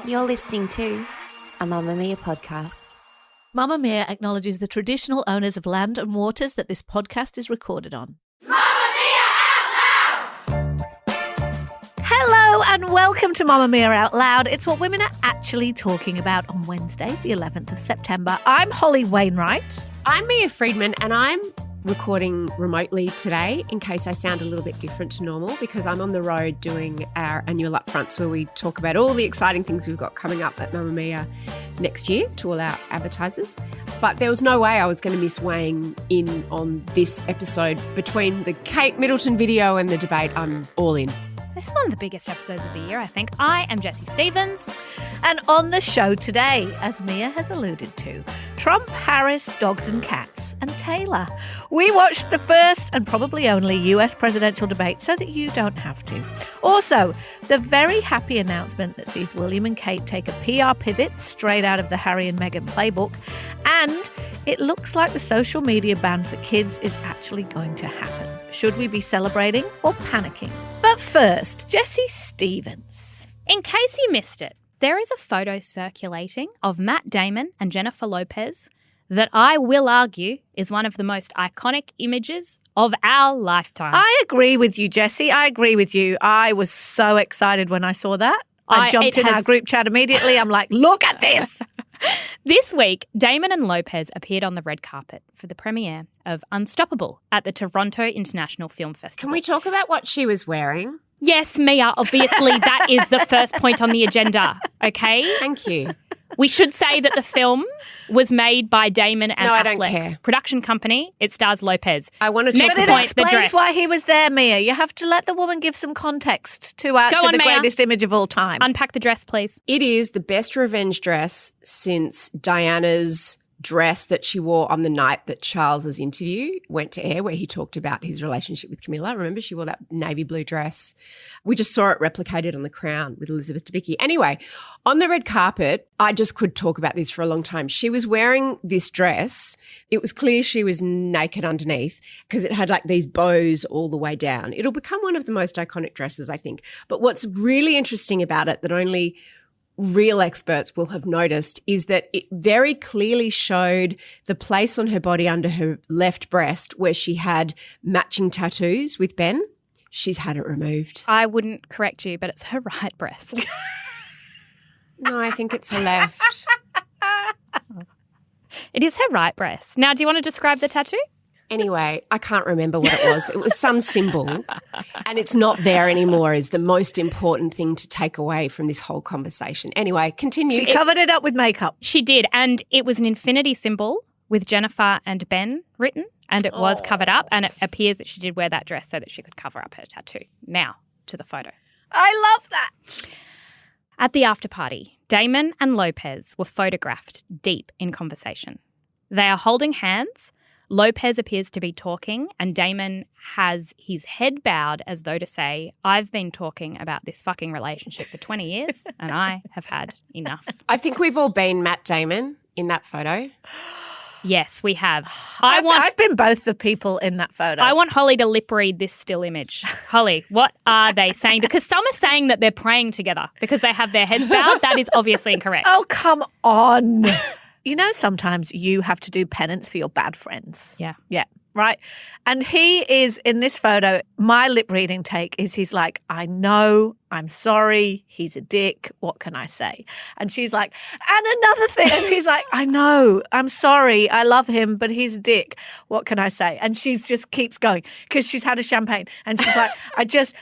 You're listening to a Mamamia podcast. Mamamia acknowledges the traditional owners of land and waters that this podcast is recorded on. Mamamia Out Loud! Hello and welcome to Mamamia Out Loud. It's what women are actually talking about on Wednesday, the 11th of September. I'm Holly Wainwright. I'm Mia Freedman and I'm recording remotely today in case I sound a little bit different to normal because I'm on the road doing our annual upfronts where we talk about all the exciting things we've got coming up at Mamamia next year to all our advertisers. But there was no way I was going to miss weighing in on this episode. Between the Kate Middleton video and the debate, I'm all in. This is one of the biggest episodes of the year, I think. I am Jessie Stevens. And on the show today, as Mia has alluded to, Trump, Harris, dogs and cats, and Taylor. We watched the first and probably only US presidential debate so that you don't have to. Also, the very happy announcement that sees William and Kate take a PR pivot straight out of the Harry and Meghan playbook. And it looks like the social media ban for kids is actually going to happen. Should we be celebrating or panicking? But first, Jessie Stevens. In case you missed it, there is a photo circulating of Matt Damon and Jennifer Lopez that I will argue is one of the most iconic images of our lifetime. I agree with you, Jessie. I agree with you. I was so excited when I saw that. I jumped in our group chat immediately. I'm like, look at this. This week, Damon and Lopez appeared on the red carpet for the premiere of Unstoppable at the Toronto International Film Festival. Can we talk about what she was wearing? Yes, Mia, obviously that is the first point on the agenda, okay? Thank you. We should say that the film was made by Damon and No, I don't Affleck's care. production company. It stars Lopez. I want to talk Next But it point, the explains dress. why he was there, Mia. You have to let the woman give some context to Go on, the Mia. greatest image of all time. Unpack the dress, please. It is the best revenge dress since Diana's dress that she wore on the night that Charles's interview went to air, where he talked about his relationship with Camilla. Remember, she wore that navy blue dress. We just saw it replicated on The Crown with Elizabeth Debicki. Anyway, on the red carpet, I just could talk about this for a long time. She was wearing this dress. It was clear she was naked underneath because it had like these bows all the way down. It'll become one of the most iconic dresses, I think. But what's really interesting about it that only real experts will have noticed is that it very clearly showed the place on her body under her left breast where she had matching tattoos with Ben. She's had it removed. I wouldn't correct you, but it's her right breast. No, I think it's her left. It is her right breast. Now, do you want to describe the tattoo? Anyway, I can't remember what it was. It was some symbol and it's not there anymore is the most important thing to take away from this whole conversation. Anyway, continue. She covered it up with makeup. She did, and it was an infinity symbol with Jennifer and Ben written, and it was covered up, and it appears that she did wear that dress so that she could cover up her tattoo. Now, to the photo. I love that. At the after party, Damon and Lopez were photographed deep in conversation. They are holding hands. Lopez appears to be talking and Damon has his head bowed as though to say, I've been talking about this fucking relationship for 20 years and I have had enough. I think we've all been Matt Damon in that photo. Yes, we have. I've been both the people in that photo. I want Holly to lip read this still image. Holly, what are they saying? Because some are saying that they're praying together because they have their heads bowed. That is obviously incorrect. Oh, come on. You know, sometimes you have to do penance for your bad friends. Yeah. Yeah. Right. And he is in this photo. My lip reading take is he's like, I know, I'm sorry. He's a dick. What can I say? And she's like, and another thing. And he's like, I know, I'm sorry. I love him, but he's a dick. What can I say? And she just keeps going because she's had a champagne. And she's like,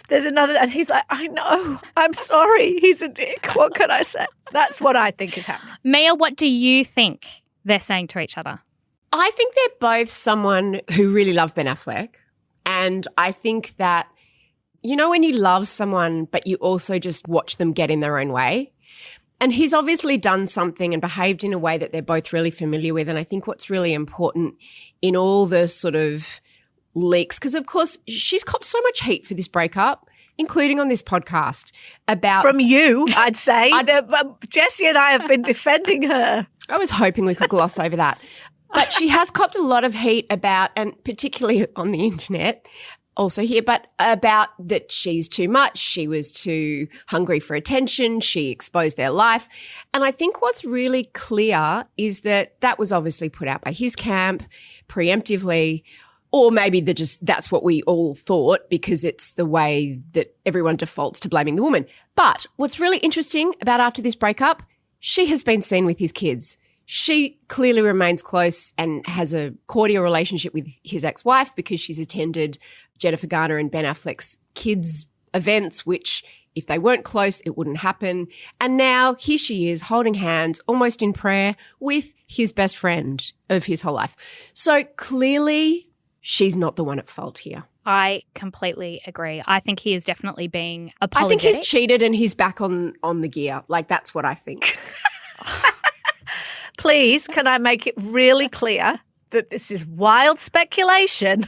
there's another. And he's like, I know, I'm sorry. He's a dick. What can I say? That's what I think is happening. Mia, what do you think they're saying to each other? I think they're both someone who really love Ben Affleck. And I think that, you know, when you love someone, but you also just watch them get in their own way. And he's obviously done something and behaved in a way that they're both really familiar with. And I think what's really important in all the sort of leaks, because of course she's copped so much heat for this breakup, including on this podcast, about... From you, I'd say. Jessie and I have been defending her. I was hoping we could gloss over that. But she has copped a lot of heat about, and particularly on the internet, also here, but about that she's too much, she was too hungry for attention, she exposed their life. And I think what's really clear is that that was obviously put out by his camp preemptively, or maybe that's what we all thought because it's the way that everyone defaults to blaming the woman. But what's really interesting about after this breakup, she has been seen with his kids. She clearly remains close and has a cordial relationship with his ex-wife because she's attended Jennifer Garner and Ben Affleck's kids' events, which if they weren't close, it wouldn't happen. And now here she is holding hands, almost in prayer, with his best friend of his whole life. So clearly she's not the one at fault here. I completely agree. I think he is definitely being apologetic. I think he's cheated and he's back on the gear. Like, that's what I think. Please, can I make it really clear that this is wild speculation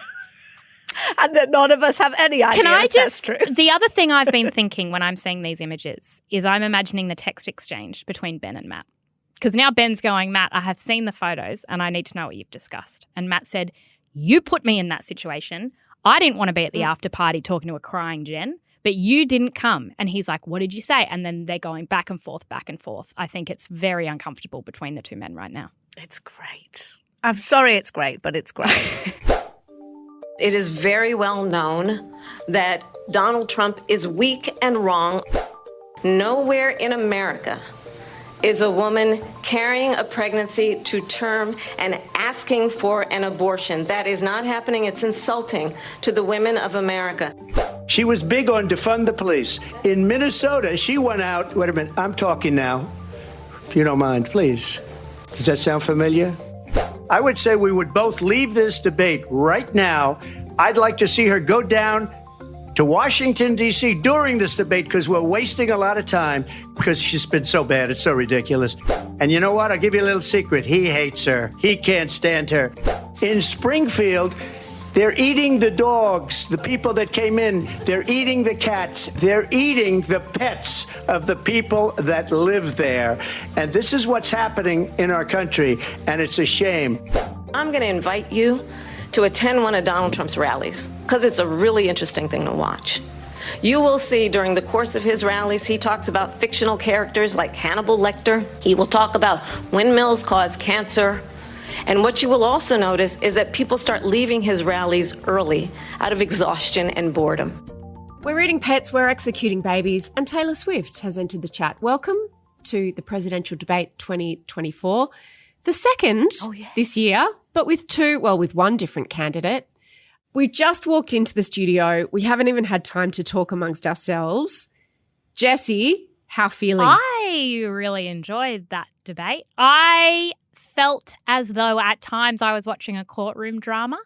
and that none of us have any idea if that's true? The other thing I've been thinking when I'm seeing these images is I'm imagining the text exchange between Ben and Matt. Because now Ben's going, Matt, I have seen the photos and I need to know what you've discussed. And Matt said, you put me in that situation. I didn't want to be at the after party talking to a crying Jen, but you didn't come. And he's like, what did you say? And then they're going back and forth, back and forth. I think it's very uncomfortable between the two men right now. It's great. I'm sorry it's great, but it's great. It is very well known that Donald Trump is weak and wrong. Nowhere in America is a woman carrying a pregnancy to term and asking for an abortion. That is not happening. It's insulting to the women of America. She was big on defund the police. In Minnesota, she went out. Wait a minute, I'm talking now. If you don't mind, please. Does that sound familiar? I would say we would both leave this debate right now. I'd like to see her go down to Washington, D.C. during this debate because we're wasting a lot of time because she's been so bad. It's so ridiculous. And you know what? I'll give you a little secret. He hates her. He can't stand her. In Springfield, they're eating the dogs, the people that came in. They're eating the cats. They're eating the pets of the people that live there. And this is what's happening in our country, and it's a shame. I'm going to invite you to attend one of Donald Trump's rallies because it's a really interesting thing to watch. You will see during the course of his rallies, he talks about fictional characters like Hannibal Lecter. He will talk about windmills cause cancer. And what you will also notice is that people start leaving his rallies early out of exhaustion and boredom. We're eating pets, we're executing babies, and Taylor Swift has entered the chat. Welcome to the presidential debate 2024. The second this year, but with one different candidate. We just walked into the studio. We haven't even had time to talk amongst ourselves. Jessie, how feeling? I really enjoyed that debate. I felt as though at times I was watching a courtroom drama,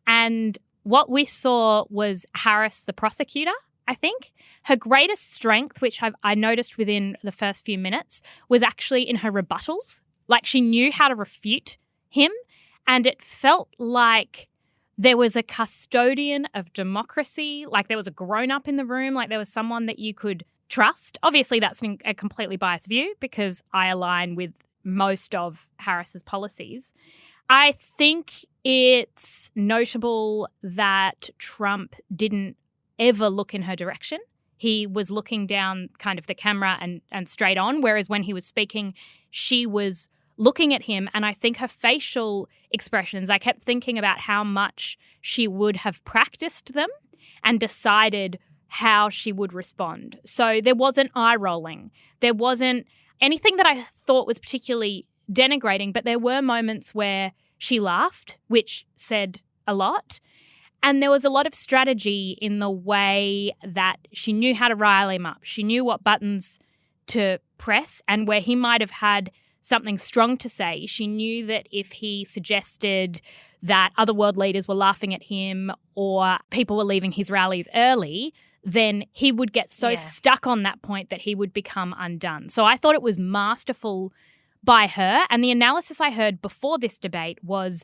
and what we saw was Harris, the prosecutor, I think. Her greatest strength, which I noticed within the first few minutes, was actually in her rebuttals. Like, she knew how to refute him, and it felt like there was a custodian of democracy, like there was a grown-up in the room, like there was someone that you could trust. Obviously, that's a completely biased view because I align with most of Harris's policies. I think it's notable that Trump didn't ever look in her direction. He was looking down kind of the camera and straight on, whereas when he was speaking, she was looking at him. And I think her facial expressions, I kept thinking about how much she would have practiced them and decided how she would respond. So there wasn't eye rolling. There wasn't anything that I thought was particularly denigrating, but there were moments where she laughed, which said a lot. And there was a lot of strategy in the way that she knew how to rile him up. She knew what buttons to press, and where he might have had something strong to say, she knew that if he suggested that other world leaders were laughing at him or people were leaving his rallies early, then he would get so stuck on that point that he would become undone. So I thought it was masterful by her. And the analysis I heard before this debate was,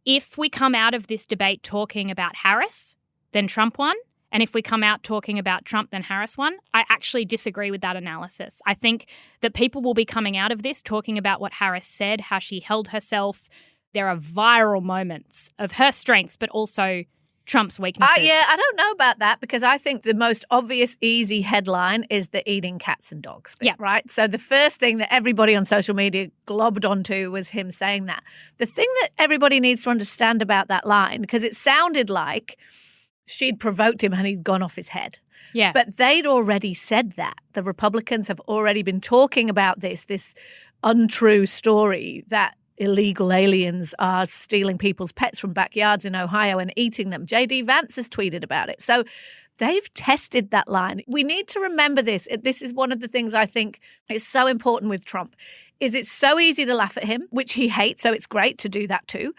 if we come out of this debate talking about Harris, then Trump won. And if we come out talking about Trump, then Harris won. I actually disagree with that analysis. I think that people will be coming out of this talking about what Harris said, how she held herself. There are viral moments of her strengths, but also Trump's weaknesses. Yeah, I don't know about that because I think the most obvious, easy headline is the eating cats and dogs bit, right? So the first thing that everybody on social media globbed onto was him saying that. The thing that everybody needs to understand about that line, because it sounded like she'd provoked him and he'd gone off his head. Yeah. But they'd already said that. The Republicans have already been talking about this untrue story that illegal aliens are stealing people's pets from backyards in Ohio and eating them. J.D. Vance has tweeted about it. So they've tested that line. We need to remember this. This is one of the things I think is so important with Trump, is it's so easy to laugh at him, which he hates, so it's great to do that too.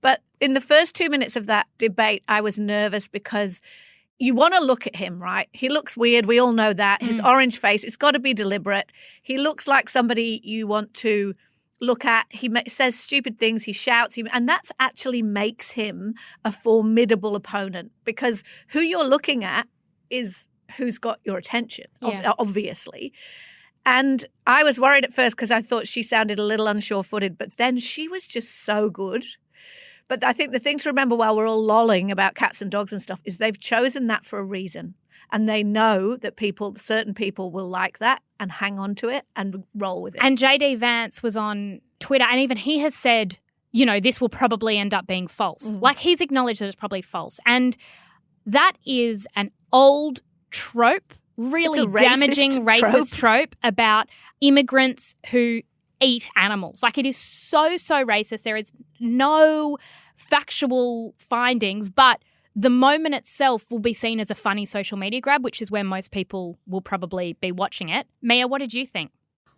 But in the first 2 minutes of that debate, I was nervous because you want to look at him, right? He looks weird. We all know that. His orange face, it's got to be deliberate. He looks like somebody you want to look at. He says stupid things. He shouts. And that actually makes him a formidable opponent because who you're looking at is who's got your attention, obviously. And I was worried at first because I thought she sounded a little unsure-footed, but then she was just so good. But I think the thing to remember while we're all lolling about cats and dogs and stuff is they've chosen that for a reason. And they know that certain people will like that and hang on to it and roll with it. And J.D. Vance was on Twitter and even he has said, this will probably end up being false. Like he's acknowledged that it's probably false. And that is an old trope, really damaging racist trope about immigrants who eat animals. Like it is so, so racist. There is no factual findings, but the moment itself will be seen as a funny social media grab, which is where most people will probably be watching it. Mia, what did you think?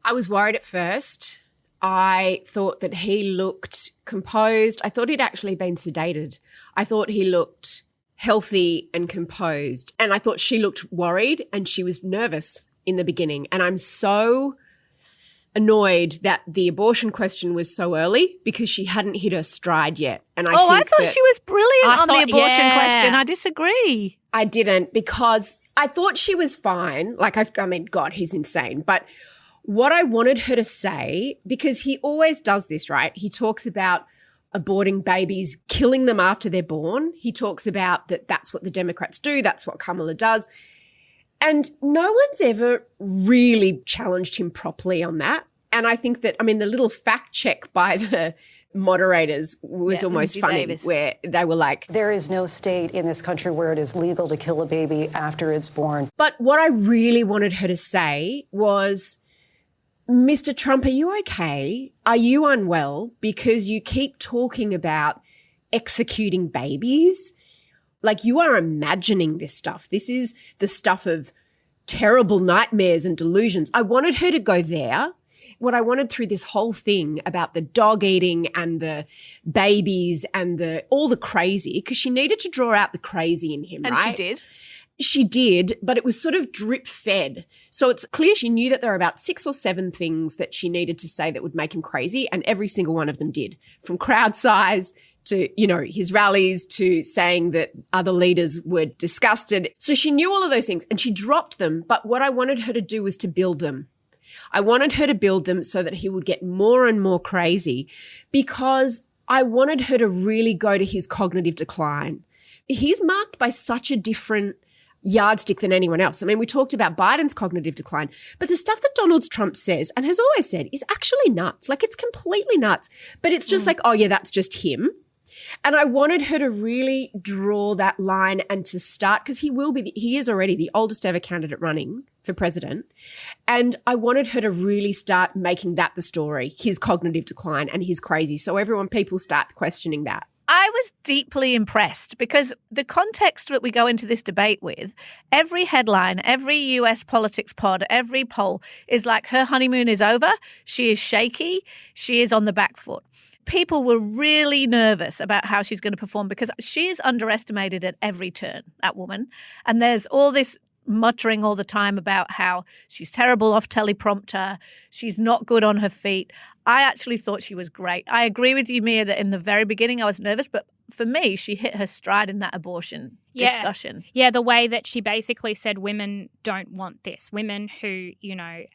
I was worried at first. I thought that he looked composed. I thought he'd actually been sedated. I thought he looked healthy and composed. And I thought she looked worried and she was nervous in the beginning. And I'm so annoyed that the abortion question was so early because she hadn't hit her stride yet. And I thought she was brilliant on the abortion question. I disagree. I didn't because I thought she was fine. God, he's insane. But what I wanted her to say, because he always does this, right? He talks about aborting babies, killing them after they're born. He talks about that's what the Democrats do. That's what Kamala does. And no one's ever really challenged him properly on that. And I think that, the little fact check by the moderators was almost funny where they were like, there is no state in this country where it is legal to kill a baby after it's born. But what I really wanted her to say was, Mr. Trump, are you okay? Are you unwell? Because you keep talking about executing babies. Like you are imagining this stuff. This is the stuff of terrible nightmares and delusions. I wanted her to go there. What I wanted through this whole thing about the dog eating and the babies and all the crazy, because she needed to draw out the crazy in him, and right? And she did. She did, but it was sort of drip fed. So it's clear she knew that there were about 6 or 7 things that she needed to say that would make him crazy, and every single one of them did, from crowd size to, his rallies to saying that other leaders were disgusted. So she knew all of those things and she dropped them. But what I wanted her to do was to build them. I wanted her to build them so that he would get more and more crazy because I wanted her to really go to his cognitive decline. He's marked by such a different yardstick than anyone else. We talked about Biden's cognitive decline, but the stuff that Donald Trump says and has always said is actually nuts. Like it's completely nuts, but it's just like, oh yeah, that's just him. And I wanted her to really draw that line and to start, because he is already the oldest ever candidate running for president. And I wanted her to really start making that the story, his cognitive decline and his crazy. So people start questioning that. I was deeply impressed because the context that we go into this debate with, every headline, every US politics pod, every poll is like her honeymoon is over. She is shaky. She is on the back foot. People were really nervous about how she's going to perform because she is underestimated at every turn, that woman. And there's all this muttering all the time about how she's terrible off teleprompter. She's not good on her feet. I actually thought she was great. I agree with you, Mia, that in the very beginning I was nervous, but for me, she hit her stride in that abortion discussion. Yeah, the way that she basically said women don't want this. Women who,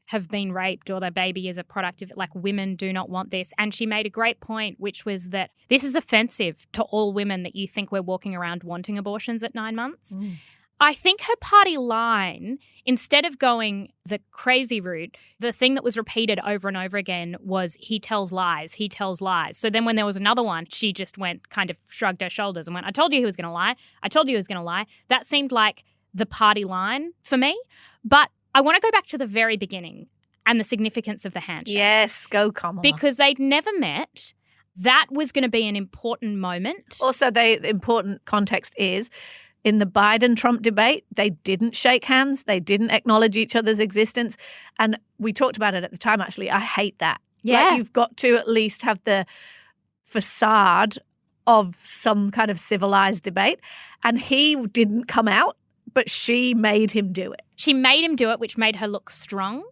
have been raped or their baby is a product of it, like women do not want this. And she made a great point, which was that this is offensive to all women that you think we're walking around wanting abortions at 9 months. I think her party line, instead of going the crazy route, the thing that was repeated over and over again was he tells lies, he tells lies. So then when there was another one, she just kind of shrugged her shoulders and went, I told you he was going to lie. I told you he was going to lie. That seemed like the party line for me. But I want to go back to the very beginning and the significance of the handshake. Yes, go Kamala. Because they'd never met. That was going to be an important moment. Also, the important context is, in the Biden-Trump debate, they didn't shake hands. They didn't acknowledge each other's existence. And we talked about it at the time, actually. I hate that. Yeah. Like, you've got to at least have the facade of some kind of civilized debate. And he didn't come out, but she made him do it. She made him do it, which made her look strong.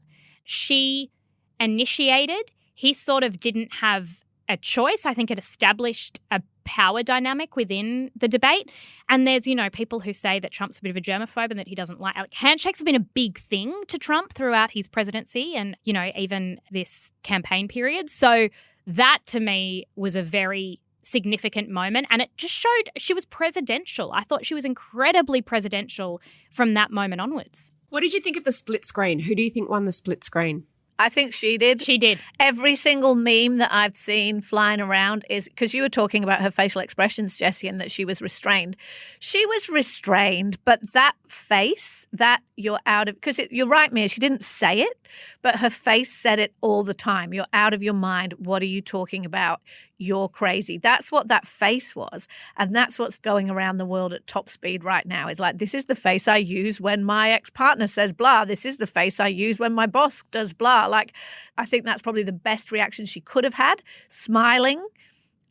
She initiated. He sort of didn't have a choice. I think it established a power dynamic within the debate. And there's, people who say that Trump's a bit of a germaphobe and that he doesn't like handshakes have been a big thing to Trump throughout his presidency and, even this campaign period. So that to me was a very significant moment. And it just showed she was presidential. I thought she was incredibly presidential from that moment onwards. What did you think of the split screen? Who do you think won the split screen? I think she did. She did. Every single meme that I've seen flying around is because you were talking about her facial expressions, Jessie, and that she was restrained. She was restrained, but that face that you're out of, because you're right, Mia, she didn't say it, but her face said it all the time. You're out of your mind. What are you talking about? You're crazy. That's what that face was. And that's what's going around the world at top speed right now. It's like, this is the face I use when my ex-partner says blah. This is the face I use when my boss does blah. Like, I think that's probably the best reaction she could have had. Smiling,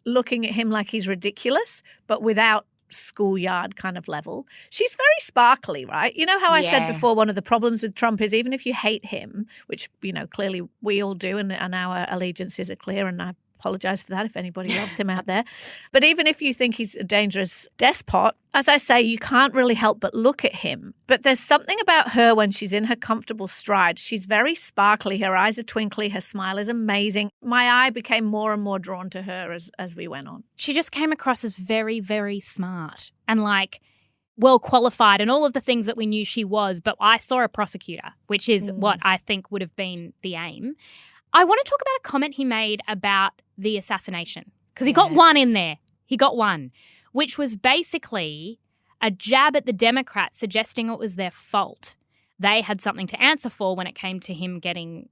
looking at him like he's ridiculous, but without schoolyard kind of level. She's very sparkly, right? You know how I said before, one of the problems with Trump is even if you hate him, which, clearly we all do and our allegiances are clear, and I apologise for that if anybody loves him out there. But even if you think he's a dangerous despot, as I say, you can't really help but look at him. But there's something about her when she's in her comfortable stride. She's very sparkly. Her eyes are twinkly. Her smile is amazing. My eye became more and more drawn to her as we went on. She just came across as very, very smart and well qualified and all of the things that we knew she was. But I saw a prosecutor, which is what I think would have been the aim. I want to talk about a comment he made about the assassination because he got one in there. He got one, which was basically a jab at the Democrats suggesting it was their fault. They had something to answer for when it came to him getting,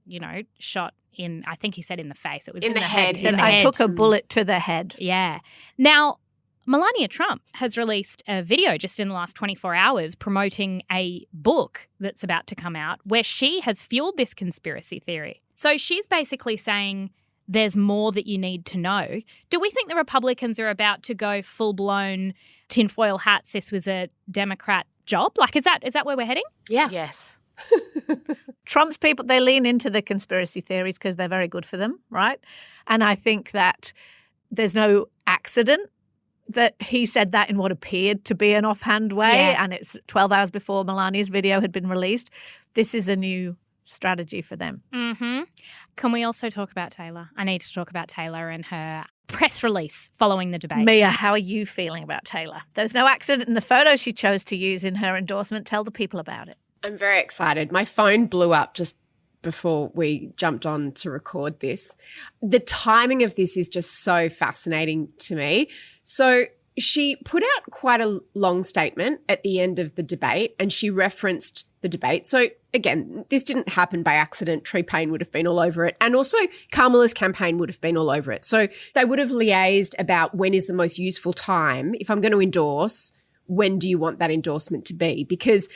shot in, I think he said in the face. It was in the head. I took a bullet to the head. Yeah. Now, Melania Trump has released a video just in the last 24 hours promoting a book that's about to come out where she has fueled this conspiracy theory. So she's basically saying there's more that you need to know. Do we think the Republicans are about to go full-blown tinfoil hats? This was a Democrat job? Is that where we're heading? Yeah. Yes. Trump's people, they lean into the conspiracy theories because they're very good for them, right? And I think that there's no accident that he said that in what appeared to be an offhand way, and it's 12 hours before Melania's video had been released. This is a new strategy for them. Mm-hmm. Can we also talk about Taylor? I need to talk about Taylor and her press release following the debate. Mia, how are you feeling about Taylor? There was no accident in the photo she chose to use in her endorsement. Tell the people about it. I'm very excited. My phone blew up just before we jumped on to record this. The timing of this is just so fascinating to me. So she put out quite a long statement at the end of the debate and she referenced the debate. So again, this didn't happen by accident. Tree Payne would have been all over it. And also Kamala's campaign would have been all over it. So they would have liaised about when is the most useful time. If I'm going to endorse, when do you want that endorsement to be? Because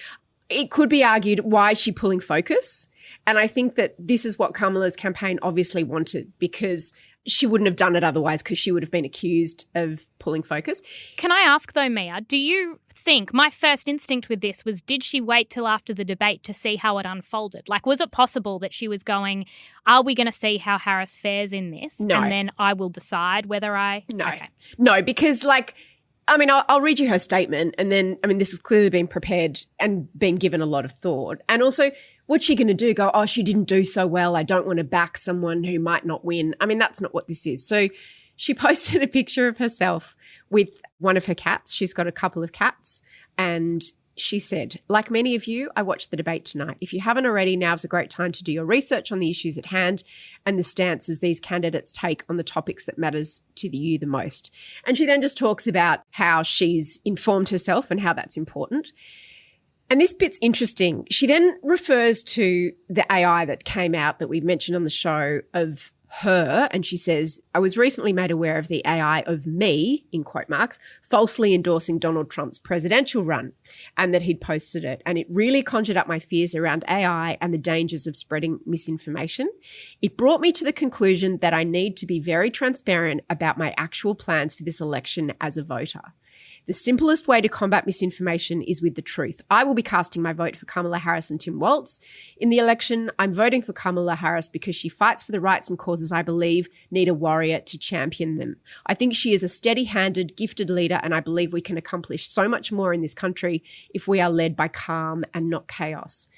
it could be argued, why is she pulling focus? And I think that this is what Kamala's campaign obviously wanted because she wouldn't have done it otherwise because she would have been accused of pulling focus. Can I ask though, Mia, do you think, my first instinct with this was, did she wait till after the debate to see how it unfolded? Was it possible that she was going, are we going to see how Harris fares in this? No. And then I will decide whether I... No. Okay. No, because I mean, I'll read you her statement and then, I mean, this has clearly been prepared and been given a lot of thought. And also, what's she going to do? Go, oh, she didn't do so well. I don't want to back someone who might not win. I mean, that's not what this is. So she posted a picture of herself with one of her cats. She's got a couple of cats. And she said, like many of you, I watched the debate tonight. If you haven't already, now's a great time to do your research on the issues at hand and the stances these candidates take on the topics that matters to you the most. And she then just talks about how she's informed herself and how that's important. And this bit's interesting. She then refers to the AI that came out that we mentioned on the show of her, and she says, I was recently made aware of the AI of me, in quote marks, falsely endorsing Donald Trump's presidential run, and that he'd posted it. And it really conjured up my fears around AI and the dangers of spreading misinformation. It brought me to the conclusion that I need to be very transparent about my actual plans for this election as a voter. The simplest way to combat misinformation is with the truth. I will be casting my vote for Kamala Harris and Tim Walz. In the election, I'm voting for Kamala Harris because she fights for the rights and causes I believe need a warrior to champion them. I think she is a steady-handed, gifted leader, and I believe we can accomplish so much more in this country if we are led by calm and not chaos.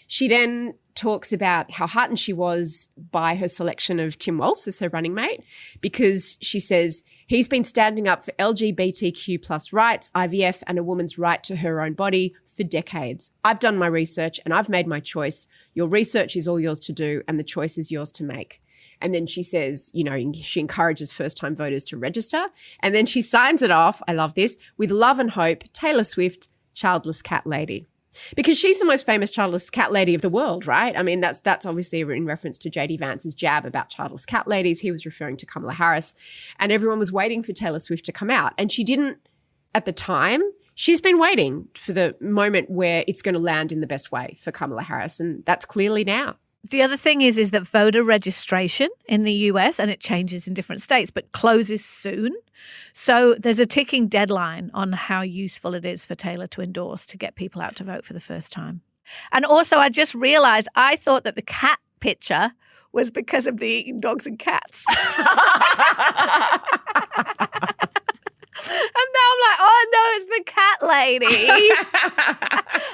She then talks about how heartened she was by her selection of Tim Walz as her running mate, because she says he's been standing up for LGBTQ plus rights, IVF, and a woman's right to her own body for decades. I've done my research and I've made my choice. Your research is all yours to do and the choice is yours to make. And then she says, you know, she encourages first-time voters to register. And then she signs it off, I love this, with love and hope, Taylor Swift, childless cat lady. Because she's the most famous childless cat lady of the world, right? I mean, that's obviously in reference to J.D. Vance's jab about childless cat ladies. He was referring to Kamala Harris. And everyone was waiting for Taylor Swift to come out. And she didn't at the time. She's been waiting for the moment where it's going to land in the best way for Kamala Harris. And that's clearly now. The other thing is that voter registration in the US, and it changes in different states, but closes soon. So there's a ticking deadline on how useful it is for Taylor to endorse to get people out to vote for the first time. And also, I just realised I thought that the cat picture was because of the eating dogs and cats. And now I'm like, oh, no, it's the cat lady.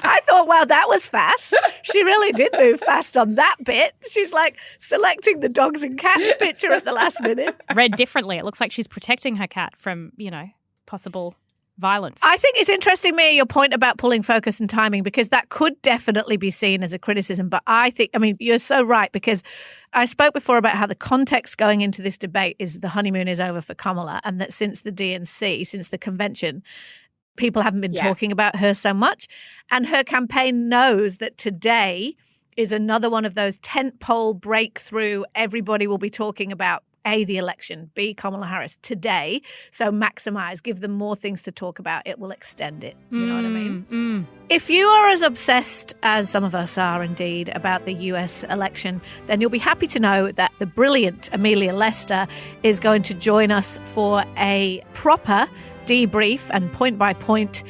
I thought, wow, that was fast. She really did move fast on that bit. She's like selecting the dogs and cats picture at the last minute. Read differently. It looks like she's protecting her cat from, you know, possible violence. I think it's interesting, Mia, your point about pulling focus and timing, because that could definitely be seen as a criticism. But I think, I mean, you're so right, because I spoke before about how the context going into this debate is the honeymoon is over for Kamala, and that since the DNC, since the convention, people haven't been talking about her so much. And her campaign knows that today is another one of those tentpole breakthrough, everybody will be talking about A, the election, B, Kamala Harris today. So maximize, give them more things to talk about. It will extend it. You know what I mean? If you are as obsessed as some of us are indeed about the US election, then you'll be happy to know that the brilliant Amelia Lester is going to join us for a proper debrief and point-by-point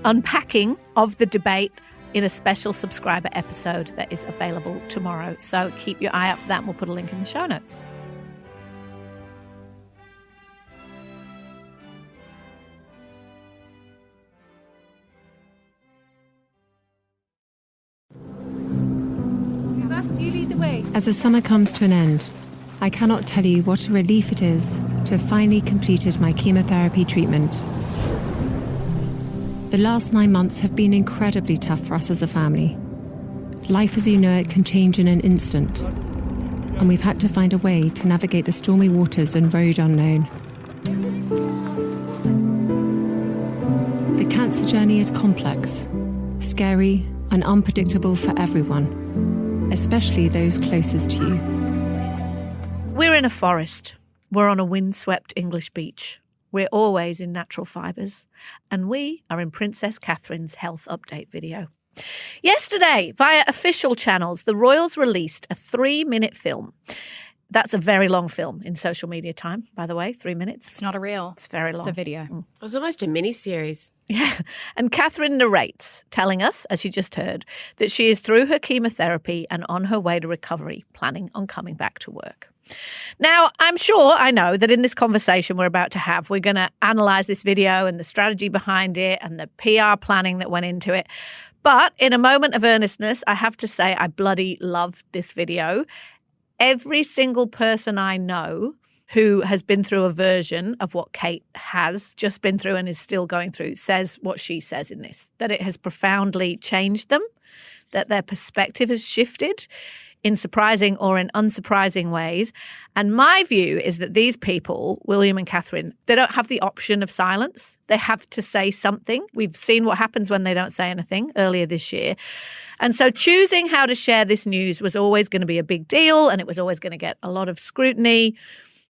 unpacking of the debate in a special subscriber episode that is available tomorrow. So keep your eye out for that, and we'll put a link in the show notes. As the summer comes to an end, I cannot tell you what a relief it is to have finally completed my chemotherapy treatment. The last 9 months have been incredibly tough for us as a family. Life as you know it can change in an instant, and we've had to find a way to navigate the stormy waters and road unknown. The cancer journey is complex, scary, and unpredictable for everyone, especially those closest to you. We're in a forest. We're on a windswept English beach. We're always in natural fibres. And we are in Princess Catherine's health update video. Yesterday, via official channels, the royals released a 3-minute film. That's a very long film in social media time, by the way, 3 minutes. It's not a reel. It's very long. It's a video. It was almost a mini-series. Yeah. And Catherine narrates, telling us, as you just heard, that she is through her chemotherapy and on her way to recovery, planning on coming back to work. Now, I know that in this conversation we're about to have, we're going to analyse this video and the strategy behind it and the PR planning that went into it. But in a moment of earnestness, I have to say I bloody loved this video. Every single person I know who has been through a version of what Kate has just been through and is still going through says what she says in this, that it has profoundly changed them, that their perspective has shifted in surprising or in unsurprising ways. And my view is that these people, William and Catherine, they don't have the option of silence. They have to say something. We've seen what happens when they don't say anything earlier this year. And so choosing how to share this news was always going to be a big deal, and it was always going to get a lot of scrutiny.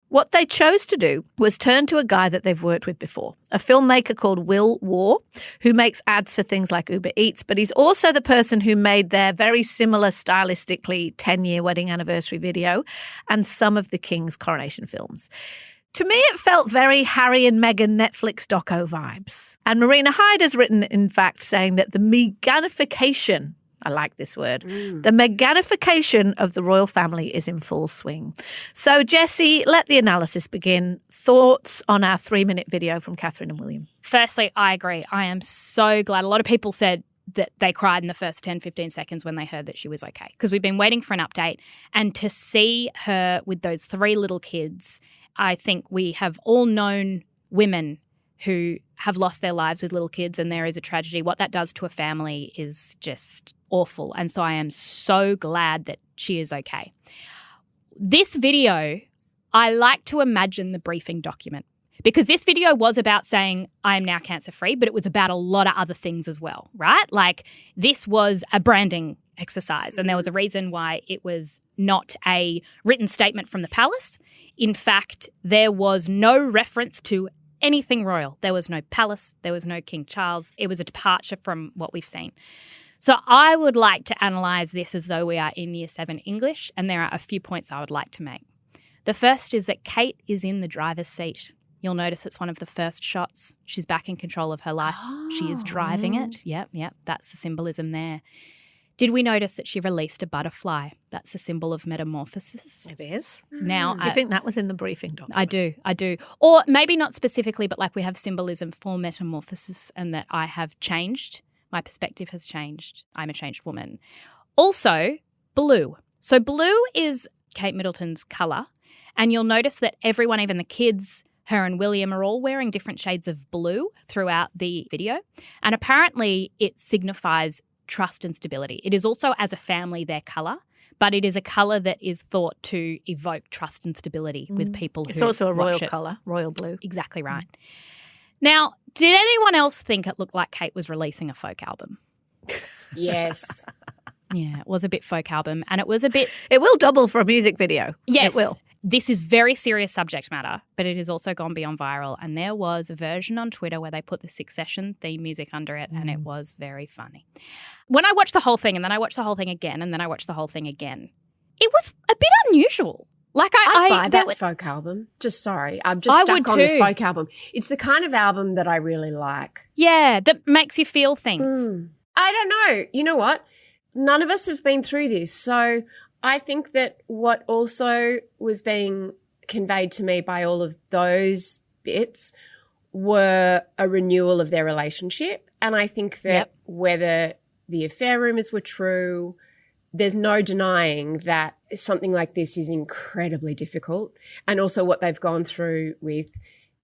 What they chose to do was turn to a guy that they've worked with before, a filmmaker called Will War, who makes ads for things like Uber Eats, but he's also the person who made their very similar stylistically 10-year wedding anniversary video and some of the King's coronation films. To me, it felt very Harry and Meghan Netflix doco vibes. And Marina Hyde has written, in fact, saying that the Meganification, I like this word. The Meganification of the royal family is in full swing. So, Jessie, let the analysis begin. Thoughts on our 3-minute video from Catherine and William? Firstly, I agree. I am so glad. A lot of people said that they cried in the first 10, 15 seconds when they heard that she was okay, because we've been waiting for an update. And to see her with those 3 little kids, I think we have all known women who have lost their lives with little kids, and there is a tragedy. What that does to a family is just awful. And so I am so glad that she is okay. This video, I like to imagine the briefing document, because this video was about saying, I am now cancer-free, but it was about a lot of other things as well, right? Like, this was a branding exercise, and there was a reason why it was not a written statement from the palace. In fact, there was no reference to anything royal. There was no palace. There was no King Charles. It was a departure from what we've seen. So I would like to analyse this as though we are in Year 7 English, and there are a few points I would like to make. The first is that Kate is in the driver's seat. You'll notice it's one of the first shots. She's back in control of her life. She is driving it. Yep, that's the symbolism there. Did we notice that she released a butterfly? That's a symbol of metamorphosis. It is. Now, do you think that was in the briefing document? I do. Or maybe not specifically, but like we have symbolism for metamorphosis, and that I have changed. My perspective has changed. I'm a changed woman. Also, blue. So blue is Kate Middleton's colour, and you'll notice that everyone, even the kids, her and William, are all wearing different shades of blue throughout the video. And apparently it signifies trust and stability. It is also, as a family, their colour, but it is a colour that is thought to evoke trust and stability with people who It's also a royal watch it. colour, royal blue. Exactly right. Now, did anyone else think it looked like Kate was releasing a folk album? Yes. Yeah, it was a bit folk album, and it was a bit... It will double for a music video. Yes. It will. This is very serious subject matter, but it has also gone beyond viral. And there was a version on Twitter where they put the Succession theme music under it, and it was very funny. When I watched the whole thing, and then I watched the whole thing again, and then I watched the whole thing again, it was a bit unusual. Like I'd buy that folk album. I'm just stuck on the folk album. It's the kind of album that I really like. Yeah, that makes you feel things. I don't know. You know what? None of us have been through this, so I think that what also was being conveyed to me by all of those bits were a renewal of their relationship. And I think that whether the affair rumours were true, there's no denying that something like this is incredibly difficult. And also what they've gone through with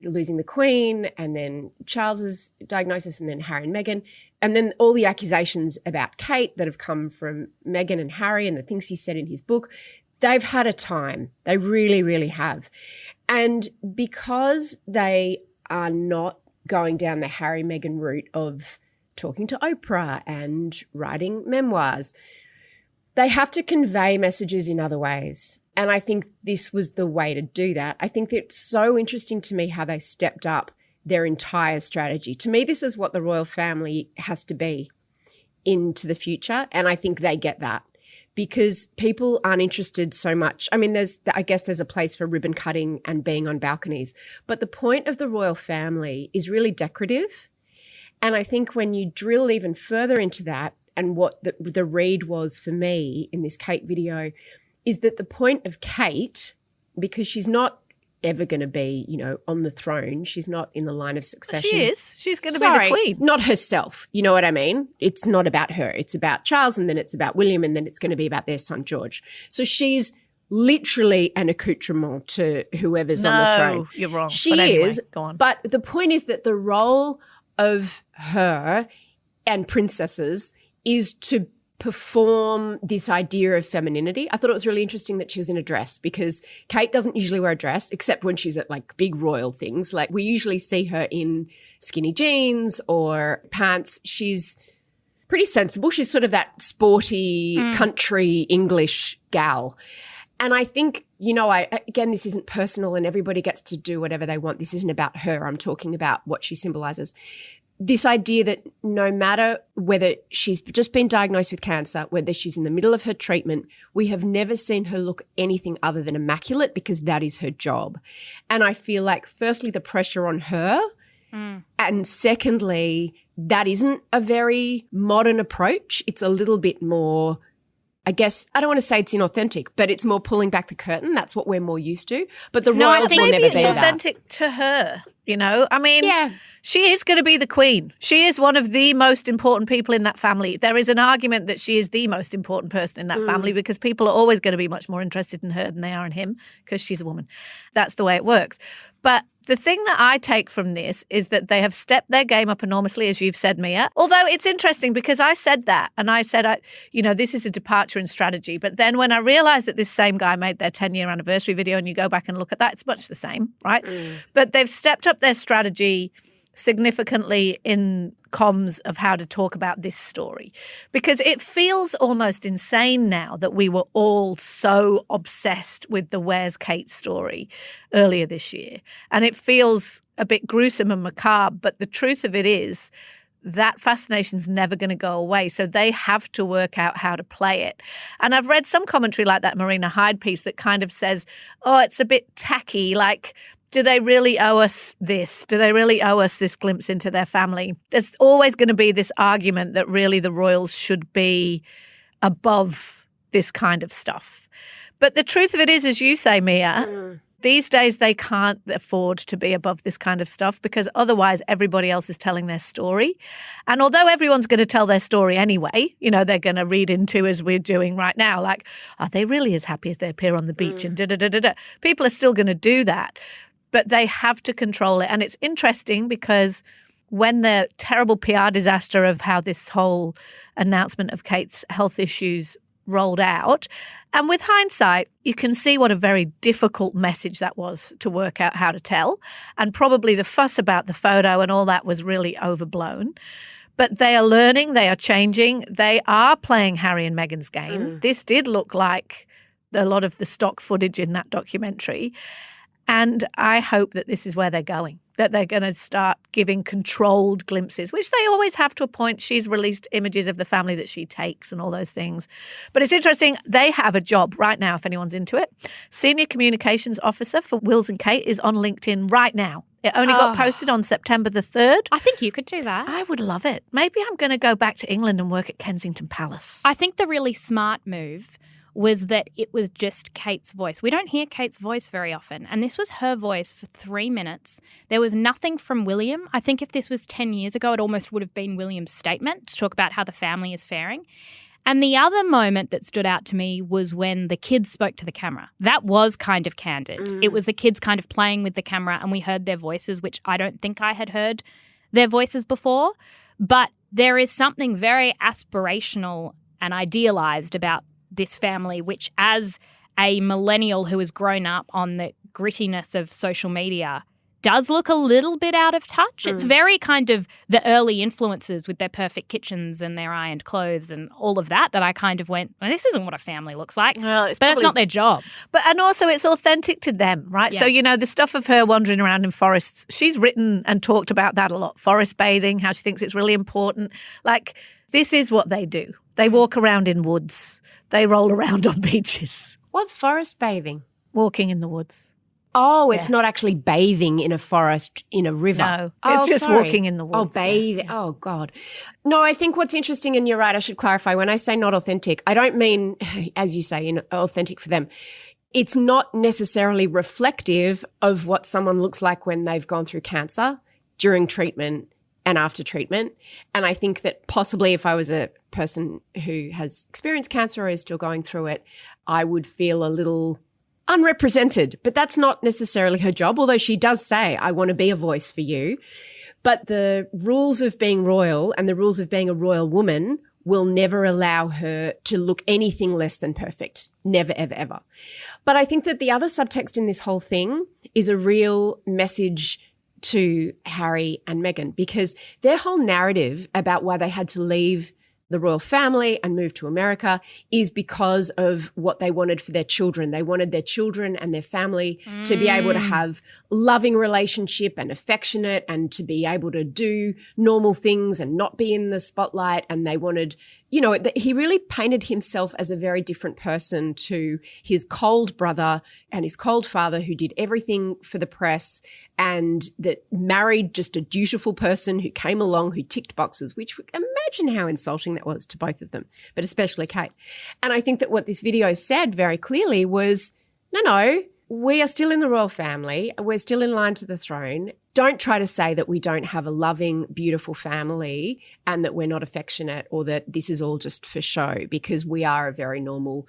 losing the Queen, and then Charles's diagnosis, and then Harry and Meghan, and then all the accusations about Kate that have come from Meghan and Harry, and the things he said in his book. They've had a time. They really, really have. And because they are not going down the Harry Meghan route of talking to Oprah and writing memoirs, they have to convey messages in other ways. And I think this was the way to do that. I think that it's so interesting to me how they stepped up their entire strategy. To me, this is what the royal family has to be into the future, and I think they get that. because people aren't interested so much. I mean, I guess there's a place for ribbon cutting and being on balconies, but the point of the royal family is really decorative. And I think when you drill even further into that, and what the read was for me in this Kate video, is that the point of Kate, because she's not ever going to be, on the throne. She's not in the line of succession. She is. She's going to be the queen. Not herself. You know what I mean? It's not about her. It's about Charles, and then it's about William, and then it's going to be about their son, George. So she's literally an accoutrement to whoever's on the throne. No, you're wrong. She is. Go on. But the point is that the role of her and princesses is to perform this idea of femininity. I thought it was really interesting that she was in a dress, because Kate doesn't usually wear a dress except when she's at like big royal things. Like we usually see her in skinny jeans or pants. She's pretty sensible. She's sort of that sporty country English gal. And I think, again, this isn't personal and everybody gets to do whatever they want. This isn't about her. I'm talking about what she symbolizes. This idea that no matter whether she's just been diagnosed with cancer, whether she's in the middle of her treatment, we have never seen her look anything other than immaculate, because that is her job. And I feel like, firstly, the pressure on her, and secondly, that isn't a very modern approach. It's a little bit more, I guess, I don't want to say it's inauthentic, but it's more pulling back the curtain. That's what we're more used to. But the royals will never be that. Maybe it's authentic to her, I mean, she is going to be the queen. She is one of the most important people in that family. There is an argument that she is the most important person in that family, because people are always going to be much more interested in her than they are in him, because she's a woman. That's the way it works. But the thing that I take from this is that they have stepped their game up enormously, as you've said, Mia. Although it's interesting, because I said that, and I said, this is a departure in strategy. But then when I realised that this same guy made their 10-year anniversary video, and you go back and look at that, it's much the same, right? But they've stepped up their strategy significantly in comms of how to talk about this story, because it feels almost insane now that we were all so obsessed with the Where's Kate story earlier this year. And it feels a bit gruesome and macabre, but the truth of it is that fascination's never going to go away. So they have to work out how to play it. And I've read some commentary like that Marina Hyde piece that kind of says, it's a bit tacky, like, do they really owe us this? Do they really owe us this glimpse into their family? There's always going to be this argument that really the royals should be above this kind of stuff. But the truth of it is, as you say, Mia, these days they can't afford to be above this kind of stuff, because otherwise everybody else is telling their story. And although everyone's going to tell their story anyway, they're going to read into, as we're doing right now, like, are they really as happy as they appear on the beach? And da-da-da-da-da. People are still going to do that. But they have to control it. And it's interesting because when the terrible PR disaster of how this whole announcement of Kate's health issues rolled out, and with hindsight, you can see what a very difficult message that was to work out how to tell. And probably the fuss about the photo and all that was really overblown. But they are learning, they are changing, they are playing Harry and Meghan's game. This did look like a lot of the stock footage in that documentary. And I hope that this is where they're going, that they're going to start giving controlled glimpses, which they always have to a point. She's released images of the family that she takes and all those things. But it's interesting. They have a job right now, if anyone's into it. Senior Communications Officer for Wills and Kate is on LinkedIn right now. It only got posted on September the 3rd. I think you could do that. I would love it. Maybe I'm going to go back to England and work at Kensington Palace. I think the really smart move was that it was just Kate's voice. We don't hear Kate's voice very often, and this was her voice for 3 minutes. There was nothing from William. I think if this was 10 years ago, it almost would have been William's statement to talk about how the family is faring. And the other moment that stood out to me was when the kids spoke to the camera. That was kind of candid. It was the kids kind of playing with the camera, and we heard their voices, which I don't think I had heard their voices before. But there is something very aspirational and idealized about this family, which as a millennial who has grown up on the grittiness of social media does look a little bit out of touch. It's very kind of the early influences with their perfect kitchens and their ironed clothes and all of that I kind of went, well, this isn't what a family looks like. Well, but that's not their job. And also it's authentic to them, right? Yeah. So, the stuff of her wandering around in forests, she's written and talked about that a lot. Forest bathing, how she thinks it's really important. Like, this is what they do. They walk around in woods. They roll around on beaches. What's forest bathing? Walking in the woods. Oh, it's not actually bathing in a forest, in a river. No, it's just walking in the woods. Oh, bathing. Yeah. Oh, God. No, I think what's interesting, and you're right, I should clarify, when I say not authentic, I don't mean, as you say, authentic for them. It's not necessarily reflective of what someone looks like when they've gone through cancer, during treatment and after treatment. And I think that possibly if I was a person who has experienced cancer or is still going through it, I would feel a little unrepresented, but that's not necessarily her job, although she does say, I want to be a voice for you. But the rules of being royal and the rules of being a royal woman will never allow her to look anything less than perfect. Never, ever, ever. But I think that the other subtext in this whole thing is a real message to Harry and Meghan, because their whole narrative about why they had to leave the royal family and move to America is because of what they wanted for their children. They wanted their children and their family to be able to have loving relationship and affectionate and to be able to do normal things and not be in the spotlight. And they wanted, he really painted himself as a very different person to his cold brother and his cold father who did everything for the press and that married just a dutiful person who came along, who ticked boxes, which imagine how insulting that was to both of them, but especially Kate. And I think that what this video said very clearly was, no, we are still in the royal family. We're still in line to the throne. Don't try to say that we don't have a loving, beautiful family and that we're not affectionate or that this is all just for show, because we are a very normal,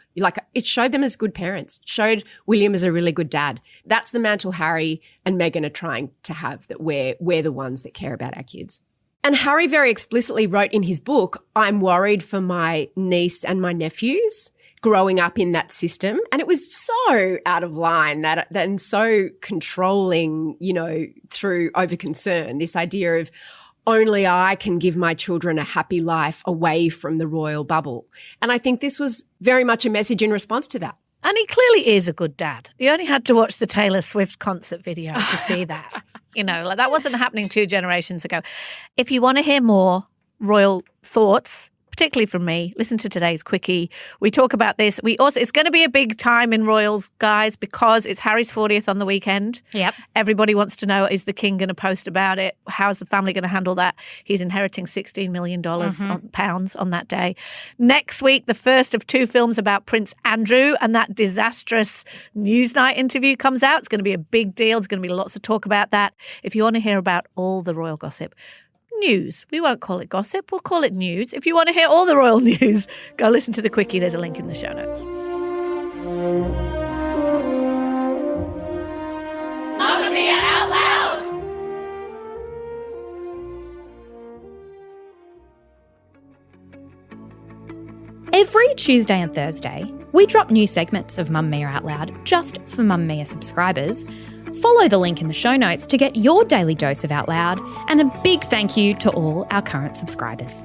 it showed them as good parents. It showed William as a really good dad. That's the mantle Harry and Meghan are trying to have, that we're the ones that care about our kids. And Harry very explicitly wrote in his book, I'm worried for my niece and my nephews growing up in that system. And it was so out of line and so controlling, through overconcern, this idea of only I can give my children a happy life away from the royal bubble. And I think this was very much a message in response to that. And he clearly is a good dad. You only had to watch the Taylor Swift concert video to see that. That wasn't happening 2 generations ago. If you want to hear more royal thoughts, particularly from me, listen to today's Quickie. We talk about this. It's going to be a big time in royals, guys, because it's Harry's 40th on the weekend. Yep. Everybody wants to know, is the king going to post about it? How's the family going to handle that? He's inheriting $16 million pounds on that day. Next week, the first of 2 films about Prince Andrew, and that disastrous Newsnight interview comes out. It's going to be a big deal. There's going to be lots of talk about that. If you want to hear about all the royal gossip, news. We won't call it gossip. We'll call it news. If you want to hear all the royal news, go listen to the Quickie. There's a link in the show notes. Mamamia out loud! Every Tuesday and Thursday, we drop new segments of Mamamia Out Loud just for Mamamia subscribers. Follow the link in the show notes to get your daily dose of Out Loud, and a big thank you to all our current subscribers.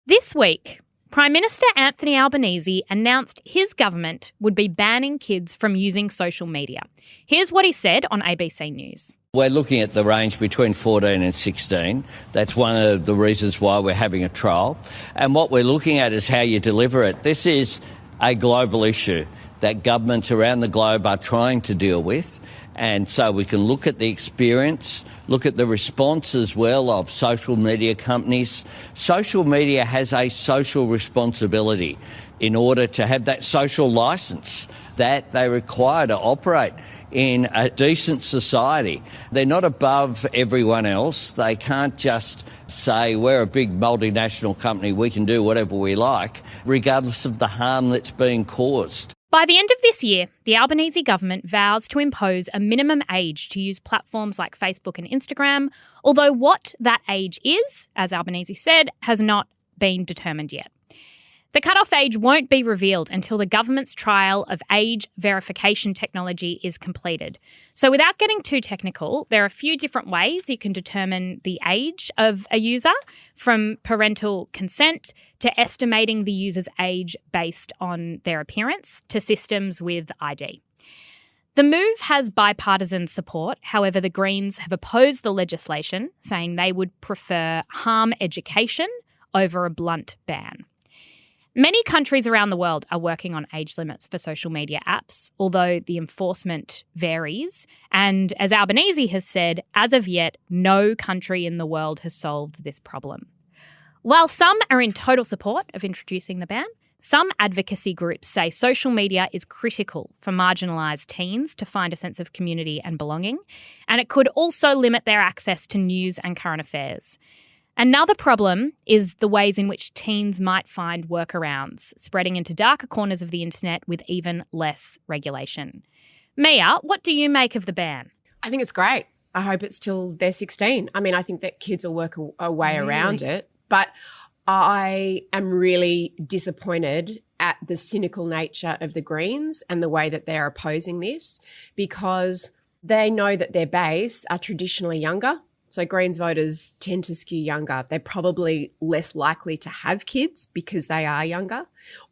This week, Prime Minister Anthony Albanese announced his government would be banning kids from using social media. Here's what he said on ABC News. We're looking at the range between 14 and 16. That's one of the reasons why we're having a trial. And what we're looking at is how you deliver it. This is a global issue that governments around the globe are trying to deal with. And so we can look at the experience, look at the response as well of social media companies. Social media has a social responsibility in order to have that social licence that they require to operate in a decent society. They're not above everyone else. They can't just say, we're a big multinational company, we can do whatever we like, regardless of the harm that's being caused. By the end of this year, the Albanese government vows to impose a minimum age to use platforms like Facebook and Instagram, although what that age is, as Albanese said, has not been determined yet. The cut-off age won't be revealed until the government's trial of age verification technology is completed. So without getting too technical, there are a few different ways you can determine the age of a user, from parental consent to estimating the user's age based on their appearance to systems with ID. The move has bipartisan support. However, the Greens have opposed the legislation, saying they would prefer harm education over a blunt ban. Many countries around the world are working on age limits for social media apps, although the enforcement varies. And as Albanese has said, as of yet, no country in the world has solved this problem. While some are in total support of introducing the ban, some advocacy groups say social media is critical for marginalised teens to find a sense of community and belonging, and it could also limit their access to news and current affairs. Another problem is the ways in which teens might find workarounds, spreading into darker corners of the internet with even less regulation. Mia, what do you make of the ban? I think it's great. I hope it's till they're 16. I mean, I think that kids will work a way around it, but I am really disappointed at the cynical nature of the Greens and the way that they're opposing this, because they know that their base are traditionally younger. So Greens voters tend to skew younger. They're probably less likely to have kids because they are younger.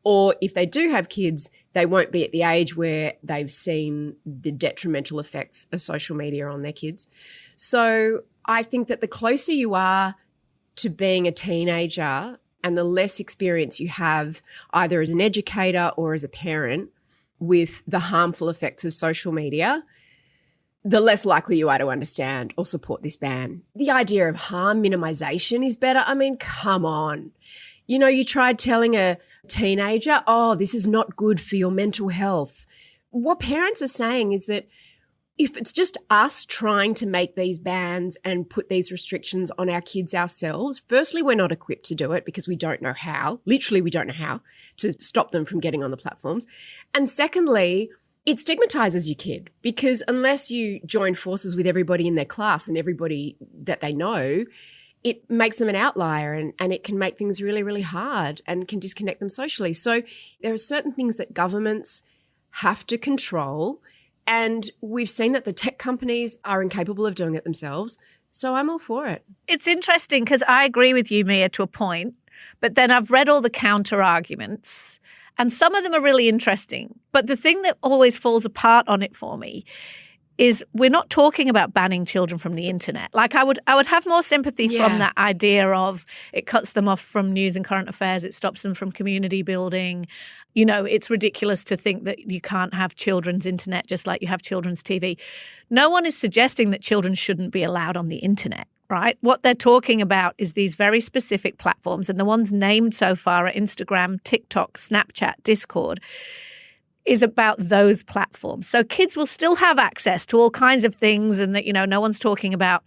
Or if they do have kids, they won't be at the age where they've seen the detrimental effects of social media on their kids. So I think that the closer you are to being a teenager and the less experience you have either as an educator or as a parent with the harmful effects of social media, the less likely you are to understand or support this ban. The idea of harm minimization is better. I mean, come on. You know, you tried telling a teenager, oh, this is not good for your mental health. What parents are saying is that if it's just us trying to make these bans and put these restrictions on our kids ourselves, firstly, we're not equipped to do it because we don't know how. Literally, we don't know how to stop them from getting on the platforms. And secondly, it stigmatizes your kid because unless you join forces with everybody in their class and everybody that they know, it makes them an outlier and it can make things really, really hard and can disconnect them socially. So there are certain things that governments have to control, and we've seen that the tech companies are incapable of doing it themselves. So I'm all for it. It's interesting because I agree with you, Mia, to a point, but then I've read all the counter arguments and some of them are really interesting. But the thing that always falls apart on it for me is we're not talking about banning children from the internet. Like I would have more sympathy from that idea of it cuts them off from news and current affairs, it stops them from community building. You know, it's ridiculous to think that you can't have children's internet just like you have children's TV. No one is suggesting that children shouldn't be allowed on the internet, right? What they're talking about is these very specific platforms, and the ones named so far are Instagram, TikTok, Snapchat, Discord, is about those platforms. So kids will still have access to all kinds of things, and that, you know, no one's talking about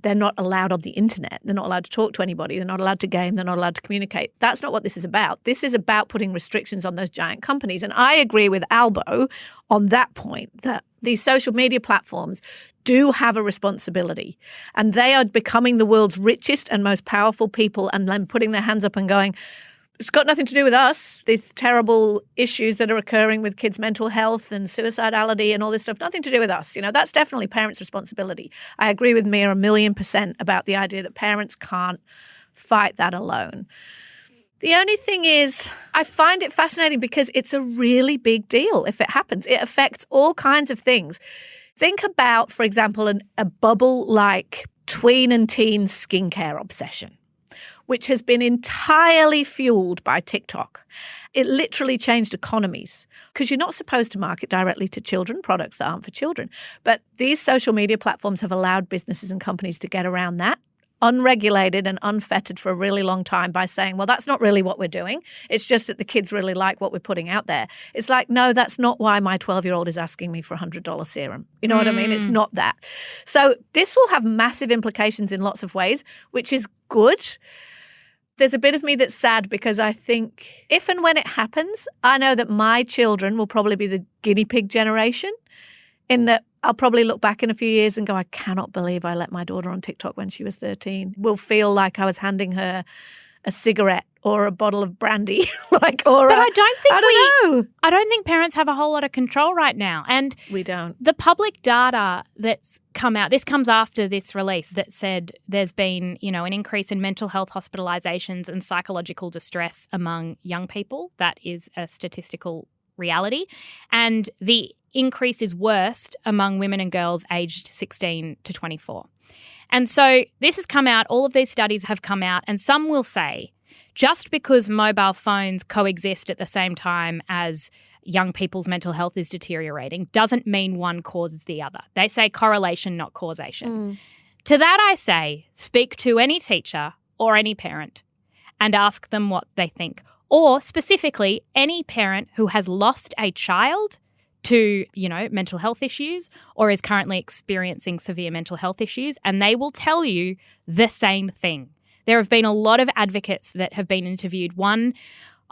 they're not allowed on the internet. They're not allowed to talk to anybody. They're not allowed to game. They're not allowed to communicate. That's not what this is about. This is about putting restrictions on those giant companies. And I agree with Albo on that point, that these social media platforms do have a responsibility, and they are becoming the world's richest and most powerful people, and then putting their hands up and going, it's got nothing to do with us. These terrible issues that are occurring with kids' mental health and suicidality and all this stuff, nothing to do with us. You know, that's definitely parents' responsibility. I agree with Mia 1,000,000% about the idea that parents can't fight that alone. The only thing is, I find it fascinating because it's a really big deal if it happens. It affects all kinds of things. Think about, for example, a bubble like tween and teen skincare obsession, which has been entirely fueled by TikTok. It literally changed economies because you're not supposed to market directly to children, products that aren't for children. But these social media platforms have allowed businesses and companies to get around that, unregulated and unfettered for a really long time, by saying, well, that's not really what we're doing. It's just that the kids really like what we're putting out there. It's like, no, that's not why my 12-year-old is asking me for a $100 serum. You know what I mean? It's not that. So this will have massive implications in lots of ways, which is good. There's a bit of me that's sad because I think if and when it happens, I know that my children will probably be the guinea pig generation, in that I'll probably look back in a few years and go, I cannot believe I let my daughter on TikTok when she was 13. Will feel like I was handing her a cigarette or a bottle of brandy. I don't think parents have a whole lot of control right now. And we don't. The public data that's come out, this comes after this release, that said there's been, you know, an increase in mental health hospitalizations and psychological distress among young people. That is a statistical reality. And the increase is worst among women and girls aged 16 to 24. And so this has come out, all of these studies have come out, and some will say just because mobile phones coexist at the same time as young people's mental health is deteriorating doesn't mean one causes the other. They say correlation, not causation. To that I say, speak to any teacher or any parent and ask them what they think. Or specifically, any parent who has lost a child to, mental health issues or is currently experiencing severe mental health issues, and they will tell you the same thing. There have been a lot of advocates that have been interviewed. One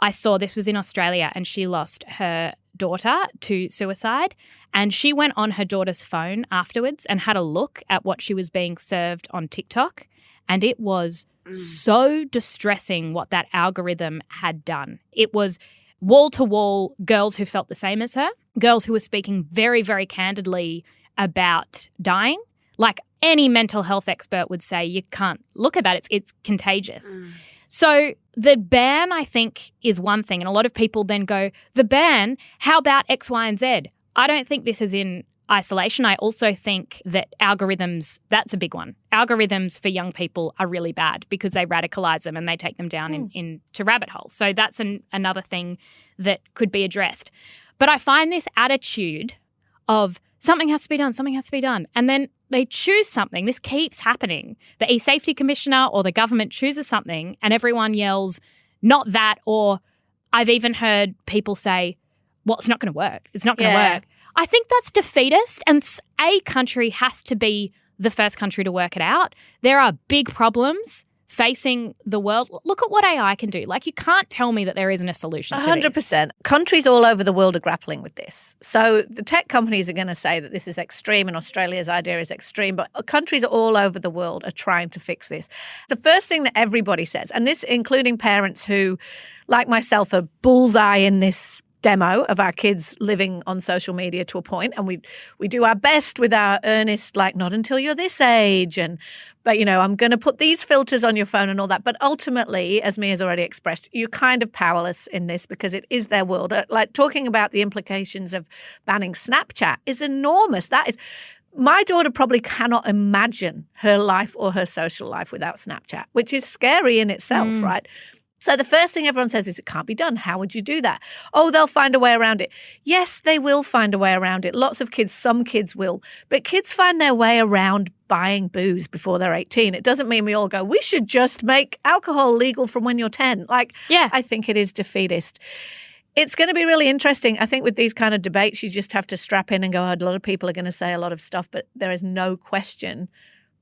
I saw, this was in Australia, and she lost her daughter to suicide, and she went on her daughter's phone afterwards and had a look at what she was being served on TikTok, and it was so distressing what that algorithm had done. It was wall-to-wall girls who felt the same as her, girls who were speaking very, very candidly about dying. Like any mental health expert would say, you can't look at that. It's contagious. So the ban, I think, is one thing. And a lot of people then go, the ban, how about X, Y, and Z? I don't think this is in isolation. I also think that algorithms, that's a big one. Algorithms for young people are really bad because they radicalize them and they take them down into rabbit holes. So that's another thing that could be addressed. But I find this attitude of something has to be done, something has to be done. And then they choose something. This keeps happening. The e-safety commissioner or the government chooses something and everyone yells, not that, or I've even heard people say, well, it's not going to work. It's not going to work. I think that's defeatist, and a country has to be the first country to work it out. There are big problems facing the world. Look at what AI can do. Like, you can't tell me that there isn't a solution to 100%. this. Countries all over the world are grappling with this. So the tech companies are going to say that this is extreme and Australia's idea is extreme, but countries all over the world are trying to fix this. The first thing that everybody says, and this including parents who, like myself, are bullseye in this demo of our kids living on social media to a point, and we do our best with our earnest, like, not until you're this age, but I'm going to put these filters on your phone and all that. But ultimately, as Mia's already expressed, you're kind of powerless in this because it is their world. Like, talking about the implications of banning Snapchat is enormous. That is, my daughter probably cannot imagine her life or her social life without Snapchat, which is scary in itself, right? So the first thing everyone says is it can't be done. How would you do that? Oh, they'll find a way around it. Yes, they will find a way around it. Lots of kids, some kids will. But kids find their way around buying booze before they're 18. It doesn't mean we all go, we should just make alcohol legal from when you're 10. I think it is defeatist. It's going to be really interesting. I think with these kind of debates, you just have to strap in and go, a lot of people are going to say a lot of stuff, but there is no question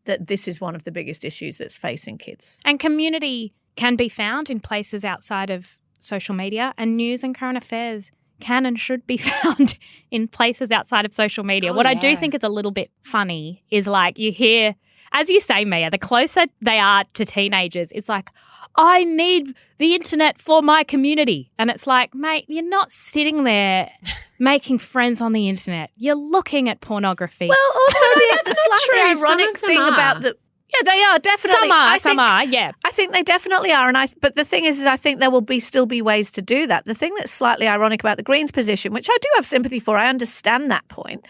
that this is one of the biggest issues that's facing kids. And community can be found in places outside of social media, and news and current affairs can and should be found in places outside of social media. I do think is a little bit funny is, like, you hear, as you say, Mia, the closer they are to teenagers, it's like, I need the internet for my community. And it's like, mate, you're not sitting there making friends on the internet. You're looking at pornography. Well, also that's slightly ironic thing about the... Yeah, they are, definitely. Some are, yeah. I think they definitely are. But the thing is I think there will still be ways to do that. The thing that's slightly ironic about the Greens' position, which I do have sympathy for, I understand that point,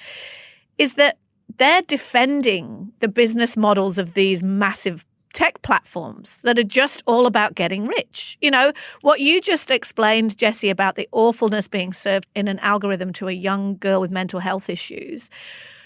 is that they're defending the business models of these massive tech platforms that are just all about getting rich. What you just explained, Jessie, about the awfulness being served in an algorithm to a young girl with mental health issues.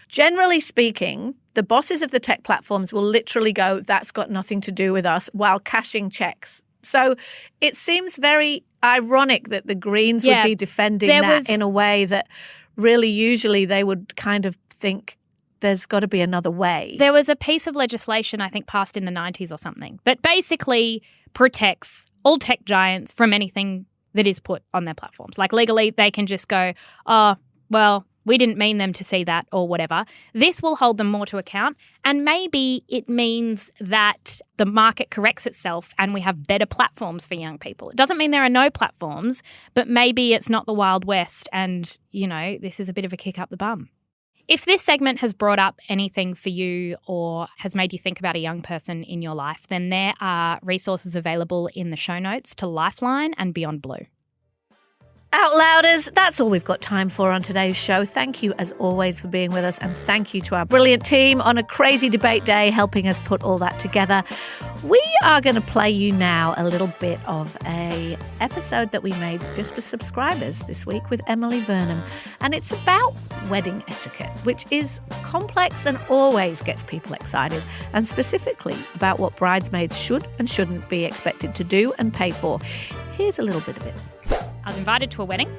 Generally speaking, the bosses of the tech platforms will literally go, that's got nothing to do with us, while cashing checks. So it seems very ironic that the Greens would be defending that in a way that really usually they would kind of think there's got to be another way. There was a piece of legislation, I think, passed in the 90s or something, that basically protects all tech giants from anything that is put on their platforms. Like, legally, they can just go, oh, well, we didn't mean them to see that or whatever. This will hold them more to account. And maybe it means that the market corrects itself and we have better platforms for young people. It doesn't mean there are no platforms, but maybe it's not the Wild West and, this is a bit of a kick up the bum. If this segment has brought up anything for you or has made you think about a young person in your life, then there are resources available in the show notes to Lifeline and Beyond Blue. Out Louders, that's all we've got time for on today's show. Thank you, as always, for being with us, and thank you to our brilliant team on a crazy debate day helping us put all that together. We are going to play you now a little bit of a episode that we made just for subscribers this week with Emily Vernon, and it's about wedding etiquette, which is complex and always gets people excited, and specifically about what bridesmaids should and shouldn't be expected to do and pay for. Here's a little bit of it. I was invited to a wedding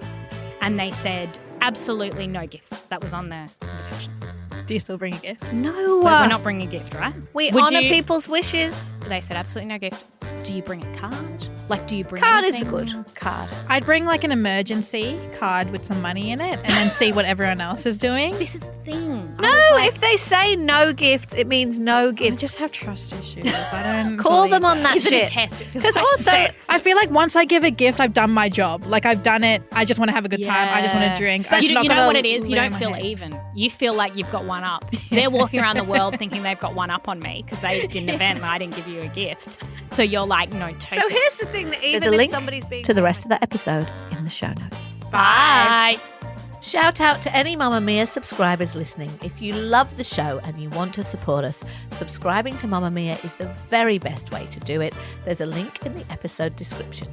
and they said absolutely no gifts. That was on the invitation. Do you still bring a gift? No. We're not bringing a gift, right? We honour people's wishes. They said absolutely no gift. Do you bring a card? Like, do you bring Card anything? is good. Card. I'd bring like an emergency card with some money in it and then see what everyone else is doing. This is the thing. No, if they say no gifts, it means no I gifts. just have trust issues. I don't Call them on that Give it a shit. test. It feels Because like a also, test. I feel like once I give a gift, I've done my job. Like I've done it. I just want to have a good time. I just want to drink. But It's you not know gonna what it is? You lure don't my feel head. even. You feel like you've got one up. They're walking around the world thinking they've got one up on me because they did an event and I didn't give you a gift. So you're like, no, take so it. here's the thing that even There's a if link somebody's being to the rest of that episode in the show notes. Bye. Shout out to any Mamamia subscribers listening. If you love the show and you want to support us, subscribing to Mamamia is the very best way to do it. There's a link in the episode description.